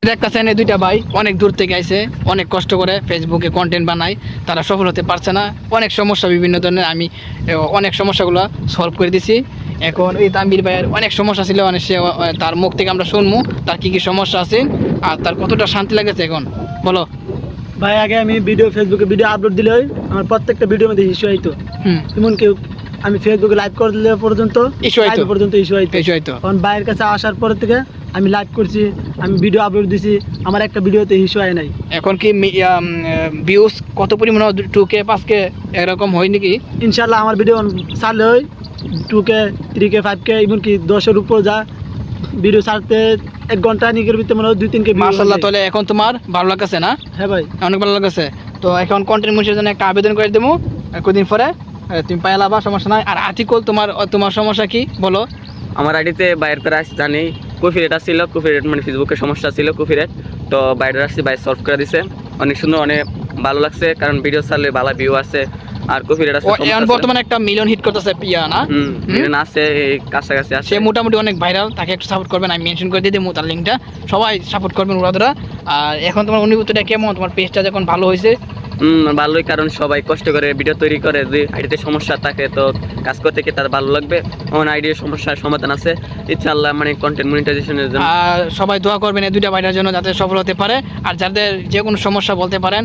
দেখতেছেন এই দুইটা ভাই অনেক দূর থেকে আইছে, অনেক কষ্ট করে ফেসবুকে কন্টেন্ট বানায়, তারা সফল হতে পারছে না। অনেক সমস্যা বিভিন্ন ধরনের, আমি অনেক সমস্যাগুলো সলভ করে দিছি। এখন এই তানভীর ভাইয়ের অনেক সমস্যা ছিল, অনেক সে তার মুখ থেকে আমরা শুনবো তার কি কি সমস্যা আছে আর তার কতটা শান্তি লাগেছে। এখন বলো ভাই। আগে আমি ফেসবুকে ভিডিও আপলোড দিলে আমার প্রত্যেকটা ভিডিওর মধ্যে ইস্যু হইতো। এমন কেউ আমি ফেসবুকে লাইভ করে দিলে পর্যন্ত ইস্যু হইতো। কারণ ভাইয়ের কাছে আসার পর থেকে আমি লাইভ করছি, আমি ভিডিও আপলোড দিছি, আমার একটা ভিডিওতে ইস্যু হয় নাই। এখন কি ভিউজ কত পরিমাণ 2K 5K এরকম হয় নাকি? ইনশাল্লাহ আমার ভিডিও ছাড়লে হয় 2K 3K 5K এমনকি 10-এর উপর যা ভিডিও ছাড়তে 1 ঘন্টা নিকের ভিতরে মনে হয় 2-3K ভিউ। মাশাআল্লাহ, তাহলে এখন তোমার ভালো লাগছে না? হ্যাঁ ভাই, অনেক ভালো লাগছে। তো এখন কন্টেন্ট মনিটাইজেশনের জন্য একটা আবেদন করে দেবো, কদিন পরে তুমি পাইলাবা, সমস্যা নাই। আর আতিকুল, তোমার সমস্যা কি বলো? আমার আইডিতে বাইরের করে আসছে জানি কপিরাইট ছিল, কপিরাইট মানে ফেসবুকের সমস্যা ছিল কপিরাইট, তো বাইরে আসছি, বাইরে সলভ করে দিছে। অনেক সুন্দর, অনেক ভালো লাগছে, কারণ ভিডিও ছাড়লে ভালো ভিউ আছে। আর কপিরাইট আছে এখন বর্তমানে একটা মিলিয়ন হিট করতেছে পিয়া না, মিলিয়ন আছে, এই কাছাকাছি আছে। সে মোটামুটি অনেক ভাইরাল, তাকে একটু সাপোর্ট করবেন, আমি মেনশন করে দিয়ে দেবো তার লিঙ্কটা, সবাই সাপোর্ট করবেন ওরা। আর এখন তোমার অনুভূতিটা কেমন? তোমার পেজটা যখন ভালো হয়েছে? ভালোই, কারণ সবাই কষ্ট করে ভিডিও তৈরি করে, যদি আইডিতে সমস্যা থাকে তো কাজ করতে কি তার ভালো লাগবে। আমার আইডির সমস্যার সমাধান আছে ইনশাআল্লাহ, মানে কন্টেন্ট মনিটাইজেশনের জন্য। আর সবাই দোয়া করবেন এই দুইটা ভাইটার জন্য, যাতে সফল হতে পারে। আর যাদের যে কোনো সমস্যা বলতে পারেন।